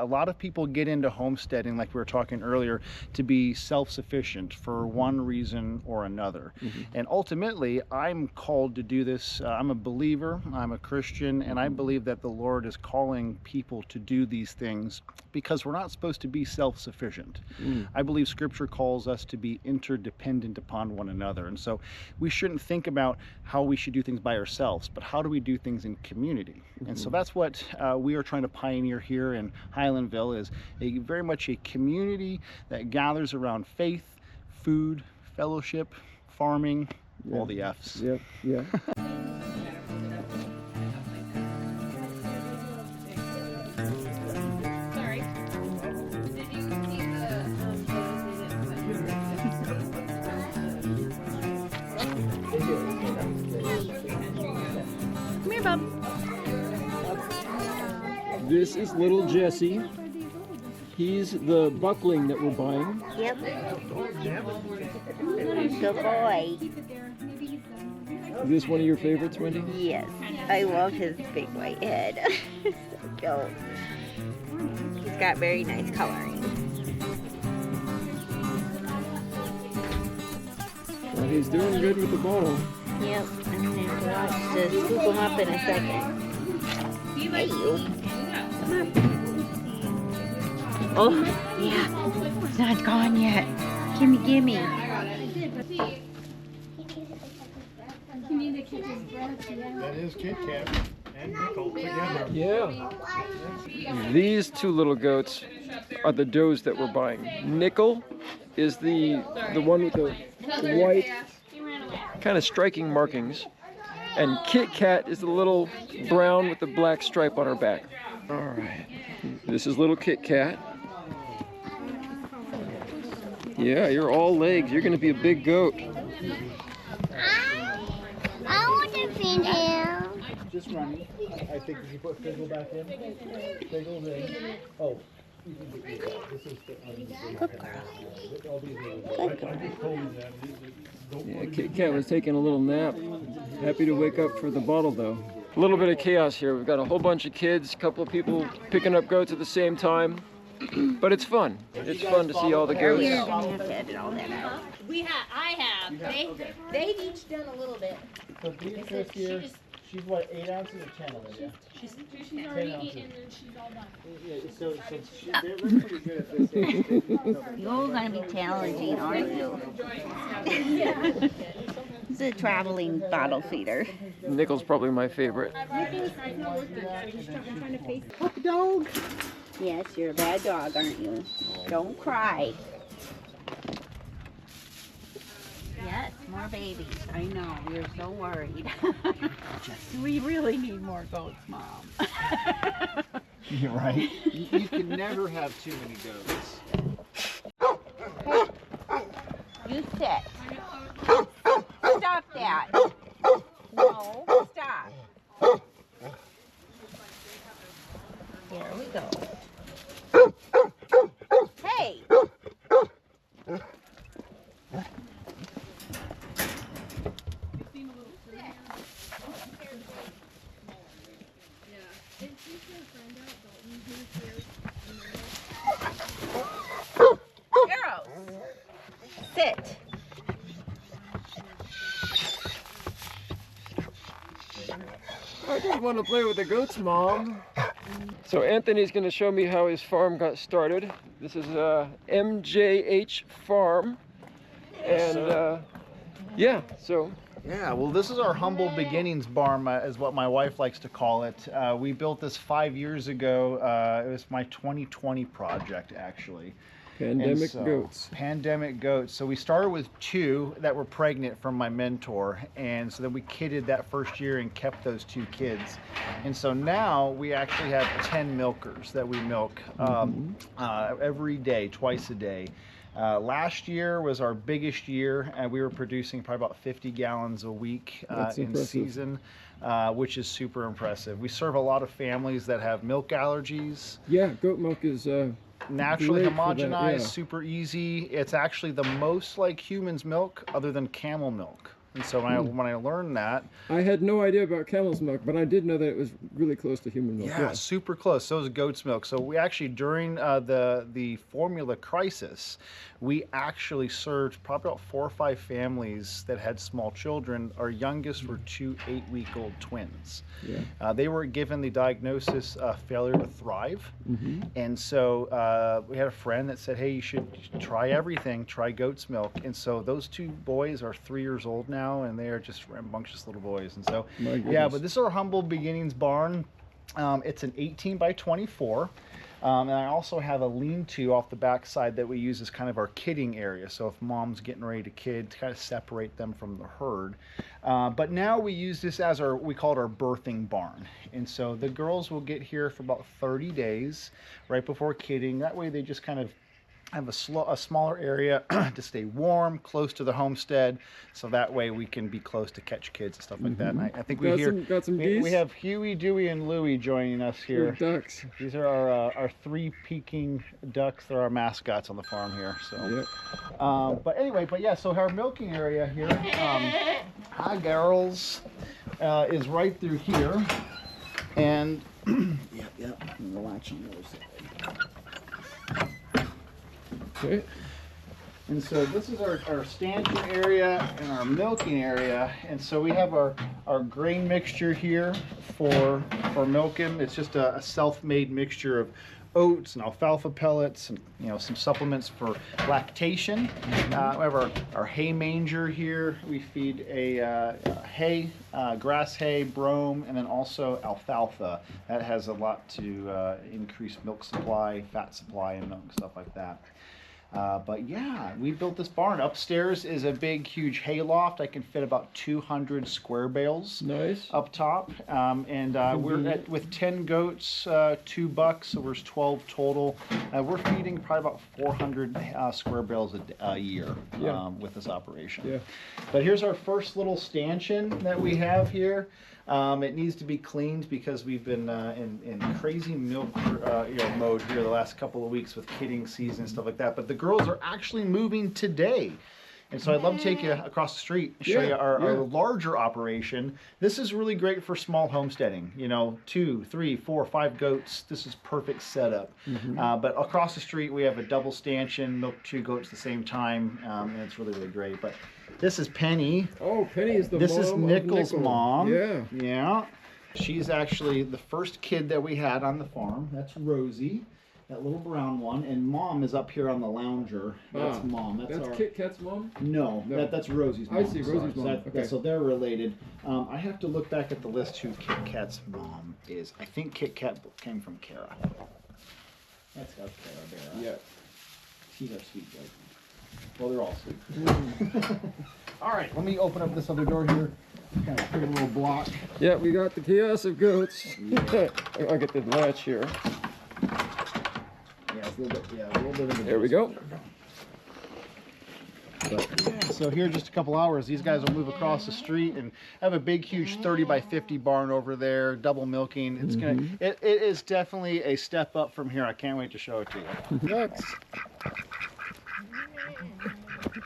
A lot of people get into homesteading, like we were talking earlier, to be self-sufficient for one reason or another. And ultimately, I'm called to do this. I'm a believer, I'm a Christian, and I believe that the Lord is calling people to do these things because we're not supposed to be self-sufficient. I believe Scripture calls us to be interdependent upon one another. And so we shouldn't think about how we should do things by ourselves, but how do we do things in community? And so that's what we are trying to pioneer here in Highlandville, is very much a community that gathers around faith, food, fellowship, farming, all the F's. Yep, yeah. Sorry. Did you see the Come here, bub. This is little Jesse. He's the buckling that we're buying. Yep. Good boy. Is this one of your favorites, Wendy? Yes. I love his big white head. So cute. He's got very nice coloring. Well, he's doing good with the ball. Yep. I'm gonna have to watch to scoop him up in a second. Hey, you. Come on. Oh, yeah. It's not gone yet. Gimme, gimme. That is Kit Kat and Nickel together. Yeah. These two little goats are the does that we're buying. Nickel is the one with the white, kind of striking markings. And Kit Kat is the little brown with the black stripe on her back. All right. This is little Kit Kat. Yeah, you're all legs. You're going to be a big goat. I want to feed him. Just running. I think if you put Figgle back in. Figgle's in. Oh. Good girl. Yeah, Kit Kat was taking a little nap. Happy to wake up for the bottle, though. A little bit of chaos here. We've got a whole bunch of kids, a couple of people picking up goats at the same time. But it's fun. It's fun to see all the goats. You're gonna have to edit all that out. I have. They've each done a little bit. So Beatrice here, she's what, 8 ounces or 10 of it, yeah? She's already eaten and she's all done. Yeah, so they're pretty good at this age. You're gonna be challenging, aren't you? It's a traveling bottle feeder. Nickel's probably my favorite. Puppy dog. Yes, you're a bad dog, aren't you? Don't cry. Yes, more babies. I know, you're so worried. We really need more goats, Mom. You're right. You can never have too many goats. You sit. Stop that. No, stop. Here we go. Hey! Arrows! Sit. I just want to play with the goats, Mom. So Anthony's going to show me how his farm got started. This is MJH Farm. And yeah, so. Yeah, well, this is our humble beginnings barn, is what my wife likes to call it. We built this 5 years ago. It was my 2020 project, actually. Pandemic goats. Pandemic goats. So we started with 2 that were pregnant from my mentor, and so then we kidded that first year and kept those 2 kids. And so now we actually have 10 milkers that we milk every day, twice a day. Last year was our biggest year, and we were producing probably about 50 gallons a week in season, which is super impressive. We serve a lot of families that have milk allergies. Yeah, goat milk is naturally homogenized, yeah. super easy. It's actually the most like human's milk other than camel milk. And so when I learned that, I had no idea about camel's milk, but I did know that it was really close to human milk. yeah, super close. So is goat's milk. So we actually, during the formula crisis, we actually served probably about 4 or 5 families that had small children. Our youngest were 2 8-week-old twins. Yeah. They were given the diagnosis failure to thrive. And so we had a friend that said, hey, you should try everything, try goat's milk. And so those 2 boys are 3 years old now, and they are just rambunctious little boys. And so, yeah, but this is our humble beginnings barn. It's an 18 by 24. And I also have a lean-to off the back side that we use as kind of our kidding area. So if mom's getting ready to kid, to kind of separate them from the herd. But now we use this as we call it our birthing barn. And so the girls will get here for about 30 days right before kidding. That way they just kind of have a smaller area to stay warm, close to the homestead, so that way we can be close to catch kids and stuff like that. And I think we got some geese. we have Huey, Dewey, and Louie joining us here. Ducks. These are our 3 Peking ducks. They're our mascots on the farm here. So, Yep. but anyway, yeah. So our milking area here, hi girls, is right through here, and yep. I'm watching those. Okay. And so this is our stanchion area and our milking area. And so we have our grain mixture here for milking. It's just a self-made mixture of oats and alfalfa pellets and some supplements for lactation. We have our hay manger here. We feed a hay, grass hay, brome, and then also alfalfa. That has a lot to increase milk supply, fat supply, and milk, stuff like that. But yeah, we built this barn. Upstairs is a big, huge hay loft. I can fit about 200 square bales. Nice. Up top. And we're with 10 goats, 2 bucks, so there's 12 total. We're feeding probably about 400 square bales a year with this operation. Yeah. But here's our first little stanchion that we have here. It needs to be cleaned because we've been in crazy milk mode here the last couple of weeks with kidding season and stuff like that. But the girls are actually moving today. And so I'd love to take you across the street and show you our larger operation. This is really great for small homesteading. 2, 3, 4, 5 goats. This is perfect setup. But across the street we have a double stanchion, milk 2 goats at the same time, and it's really, really great. But this is Penny. Oh, Penny is the This mom is of Nickel's Nickel. mom. Yeah. Yeah. She's actually the first kid that we had on the farm. That's Rosie, that little brown one. And Mom is up here on the lounger. That's Mom. That's Kit Kat's mom? No, that's Rosie's mom. I see, Rosie's mom. Okay. So they're related. I have to look back at the list who Kit Kat's mom is. I think Kit Kat came from Kara. That's Kara Bear. Yeah. She's our sweet boy. Well, they're all sweet. All right, let me open up this other door here. Kind of create a little block. Yeah, we got the chaos of goats. I'll get the latch here. Yeah, it's a little bit of a There we go. So here in just a couple hours, these guys will move across the street and have a big, huge 30 by 50 barn over there, double milking. It's it is definitely a step up from here. I can't wait to show it to you. Ducks.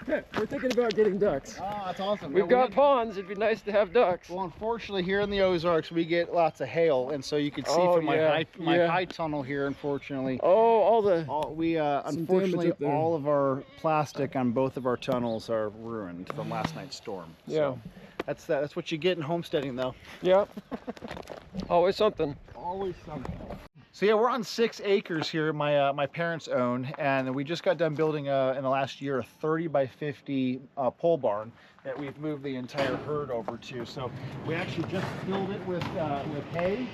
We're thinking about getting ducks. Oh, that's awesome. We've got ponds. It'd be nice to have ducks. Well, unfortunately, here in the Ozarks, we get lots of hail, and so you can see from my high tunnel here. Unfortunately, unfortunately all of our plastic on both of our tunnels are ruined from last night's storm. Yeah, so that's what you get in homesteading, though. Yeah, always something. Always something. So yeah, we're on 6 acres here. My parents own, and we just got done building in the last year a 30 by 50 pole barn that we've moved the entire herd over to. So we actually just filled it with hay.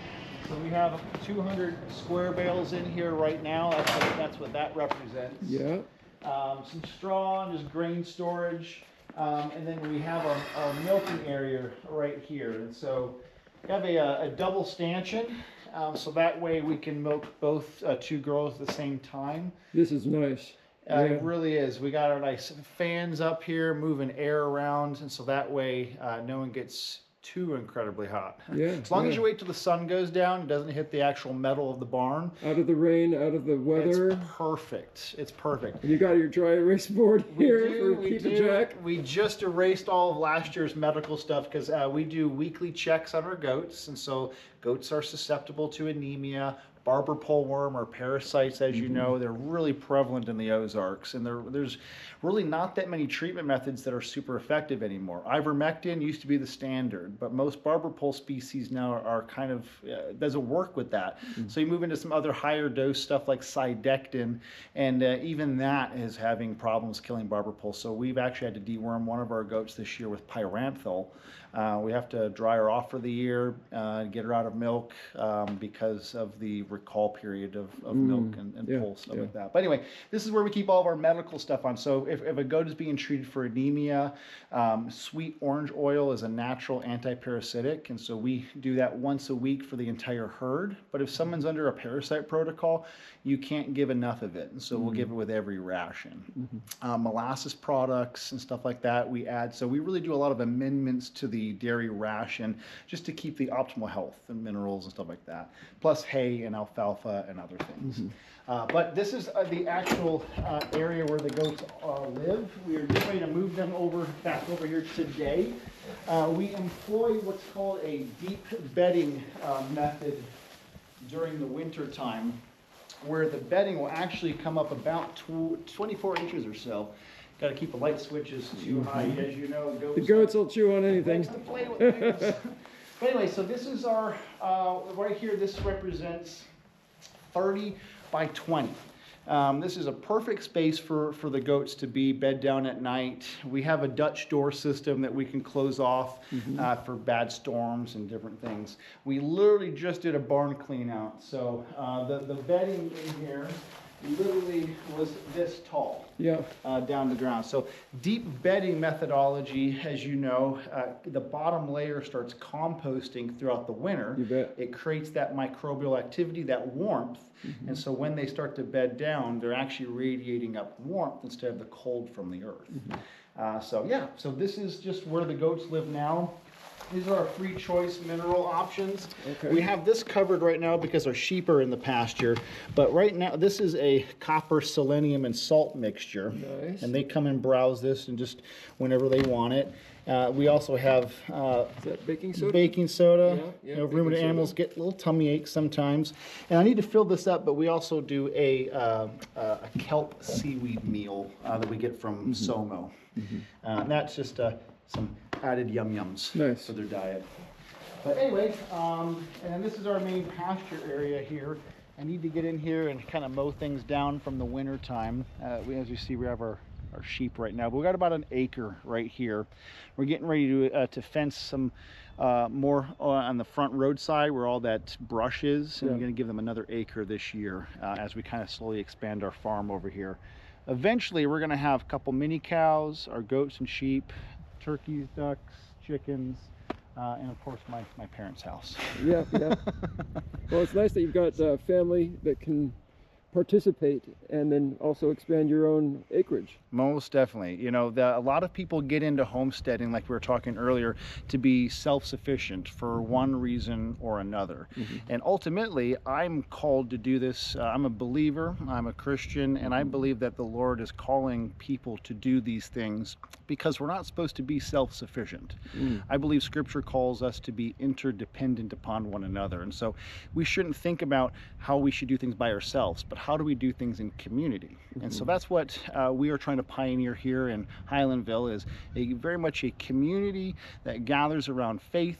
So we have 200 square bales in here right now. That's what that represents. Yeah. Some straw and just grain storage, and then we have our milking area right here. And so we have a double stanchion. So that way we can milk both 2 girls at the same time. This is nice. It really is. We got our nice fans up here moving air around, and so that way no one gets too incredibly hot. Yeah, As long as yeah. you wait till the sun goes down, it doesn't hit the actual metal of the barn. Out of the rain, out of the weather. It's perfect. It's perfect. You got your dry erase board here for We keep a do. track. We just erased all of last year's medical stuff because we do weekly checks on our goats, and so goats are susceptible to anemia. Barber pole worm or parasites, as you know, they're really prevalent in the Ozarks, and there's really not that many treatment methods that are super effective anymore. Ivermectin used to be the standard, but most barber pole species now are kind of doesn't work with that. So you move into some other higher dose stuff like Cydectin, and even that is having problems killing barber pole. So we've actually had to deworm one of our goats this year with pyranthal. We have to dry her off for the year, get her out of milk because of the recall period of milk and yeah, pole, stuff yeah. like that. But anyway, this is where we keep all of our medical stuff on. So if a goat is being treated for anemia, sweet orange oil is a natural anti-parasitic, and so we do that once a week for the entire herd. But if someone's under a parasite protocol, you can't give enough of it, and so we'll give it with every ration. Molasses products and stuff like that we add. So we really do a lot of amendments to the dairy ration just to keep the optimal health and minerals and stuff like that. Plus hay and alfalfa and other things. But this is the actual area where the goats live. We are getting ready to move them back over here today. We employ what's called a deep bedding method during the winter time, where the bedding will actually come up about 24 inches or so. Got to keep the light switches too high, as you know. The goats will chew on anything. Likes to play with things. But anyway, so this is our, right here, this represents 30 by 20. This is a perfect space for the goats to be bed down at night. We have a Dutch door system that we can close off for bad storms and different things. We literally just did a barn clean out. So the bedding in here literally was this tall. Yeah. Down to the ground. So deep bedding methodology, as you know, the bottom layer starts composting throughout the winter. You bet. It creates that microbial activity, that warmth, and so when they start to bed down, they're actually radiating up warmth instead of the cold from the earth. So this is just where the goats live now. These are our free choice mineral options. Okay. We have this covered right now because our sheep are in the pasture, but right now this is a copper, selenium, and salt mixture. Nice. And they come and browse this and just whenever they want it. We also have Is that baking soda? baking soda. Yeah, You know, baking ruminant soda. animals get little tummy aches sometimes. And I need to fill this up, but we also do a kelp seaweed meal that we get from Somo. And that's just some added yum-yums Nice. for their diet. But anyway, and then this is our main pasture area here. I need to get in here and kind of mow things down from the winter time. As you see, we have our sheep right now, but we got about an acre right here. We're getting ready to fence some more on the front roadside where all that brush is, and Yeah. we're going to give them another acre this year as we kind of slowly expand our farm over here. Eventually, we're going to have a couple mini cows, our goats and sheep, turkeys, ducks, chickens, and of course my parents' house. Yeah, yeah. Well, it's nice that you've got family that can participate and then also expand your own acreage. Most definitely. You know, a lot of people get into homesteading, like we were talking earlier, to be self-sufficient for one reason or another. And ultimately, I'm called to do this. I'm a believer, I'm a Christian, and I believe that the Lord is calling people to do these things because we're not supposed to be self-sufficient. I believe Scripture calls us to be interdependent upon one another. And so we shouldn't think about how we should do things by ourselves, but how do we do things in community? And so that's what we are trying to pioneer here in Highlandville, is very much a community that gathers around faith,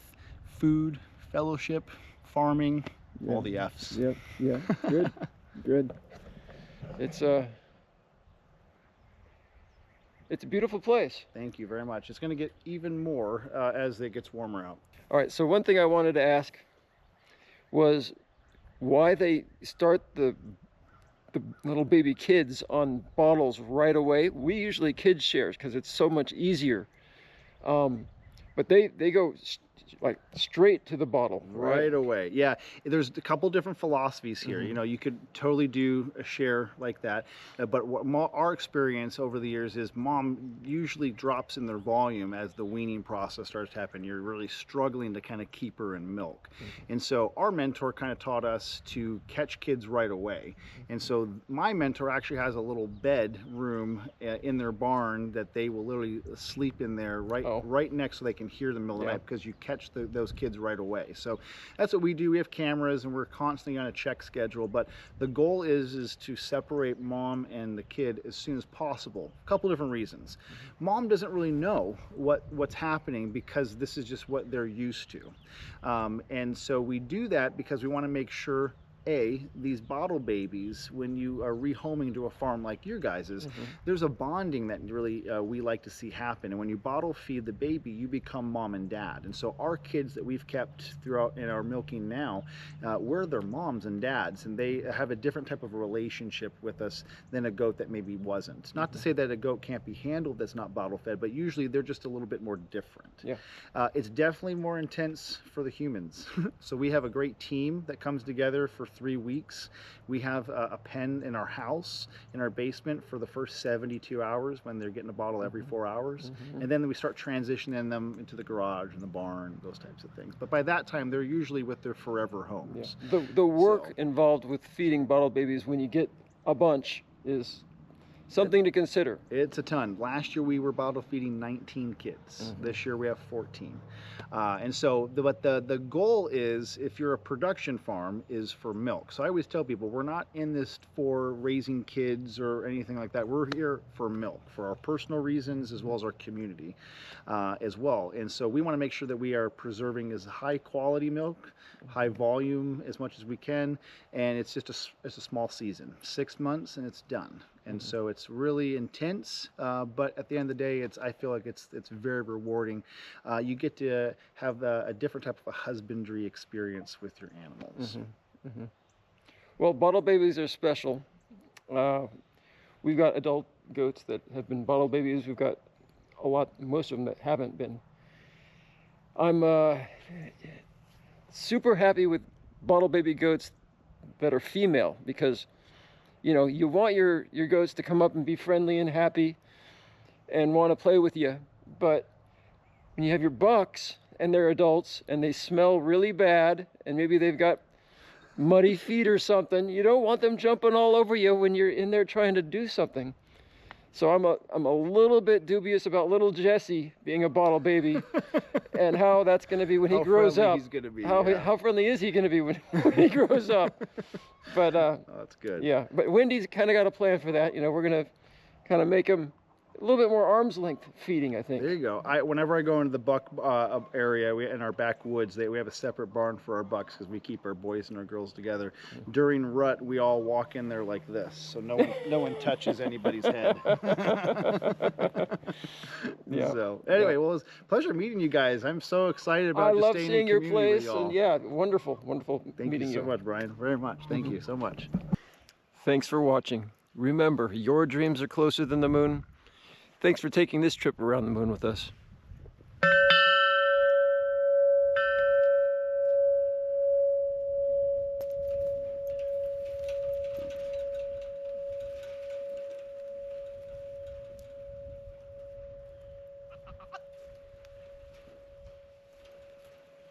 food, fellowship, farming, all the F's. Yeah, yeah. Good, good. It's a beautiful place. Thank you very much. It's going to get even more as it gets warmer out. All right, so one thing I wanted to ask was why they start the little baby kids on bottles right away. We usually kids shares because it's so much easier. But they go like straight to the bottle, Right away. Yeah, there's a couple different philosophies here. You know, you could totally do a share like that, but what our experience over the years is mom usually drops in their volume as the weaning process starts to happen. You're really struggling to kind of keep her in milk. And so our mentor kind of taught us to catch kids right away. And so my mentor actually has a little bed room in their barn that they will literally sleep in there right next so they can hear the middle of the night, because you catch those kids right away. So that's what we do. We have cameras and we're constantly on a check schedule, but the goal is to separate mom and the kid as soon as possible. A couple different reasons. Mom doesn't really know what's happening because this is just what they're used to. And so we do that because we want to make sure these bottle babies, when you are rehoming to a farm like your guys's, there's a bonding that really we like to see happen. And when you bottle feed the baby, you become mom and dad. And so our kids that we've kept throughout in our milking now, we're their moms and dads, and they have a different type of relationship with us than a goat that maybe wasn't. Not to say that a goat can't be handled that's not bottle fed, but usually they're just a little bit more different. It's definitely more intense for the humans. So we have a great team that comes together for 3 weeks. We have a pen in our house, in our basement, for the first 72 hours when they're getting a bottle every 4 hours. And then we start transitioning them into the garage and the barn, those types of things. But by that time, they're usually with their forever homes. The work involved with feeding bottle babies when you get a bunch is something to consider. It's a ton. Last year we were bottle feeding 19 kids. This year we have 14. And so the goal is, if you're a production farm, is for milk. So I always tell people, we're not in this for raising kids or anything like that. We're here for milk, for our personal reasons as well as our community as well. And so we want to make sure that we are preserving as high quality milk, high volume as much as we can. And it's just it's a small season, 6 months, and it's done. And so it's really intense, but at the end of the day, I feel like it's very rewarding. You get to have a different type of a husbandry experience with your animals. Well, bottle babies are special. We've got adult goats that have been bottle babies. We've got most of them that haven't been. I'm super happy with bottle baby goats that are female, because you know, you want your goats to come up and be friendly and happy and want to play with you. But when you have your bucks and they're adults and they smell really bad, and maybe they've got muddy feet or something, you don't want them jumping all over you when you're in there trying to do something. So I'm a little bit dubious about little Jesse being a bottle baby and how that's going to be when he grows up. He's gonna be, how friendly is he going to be when he grows up? But that's good. Yeah, but Wendy's kind of got a plan for that. You know, we're going to kind of make him a little bit more arm's length feeding, I think. There you go. Whenever I go into the buck area, in our backwoods, we have a separate barn for our bucks, because we keep our boys and our girls together. During rut, we all walk in there like this, so no one touches anybody's head. So anyway, well, it was a pleasure meeting you guys. I'm so excited about I love staying seeing in your community with place, y'all. and yeah, wonderful Thank meeting you so much, Brian. Very much. Thank you so much. Thanks for watching. Remember, your dreams are closer than the moon. Thanks for taking this trip around the moon with us.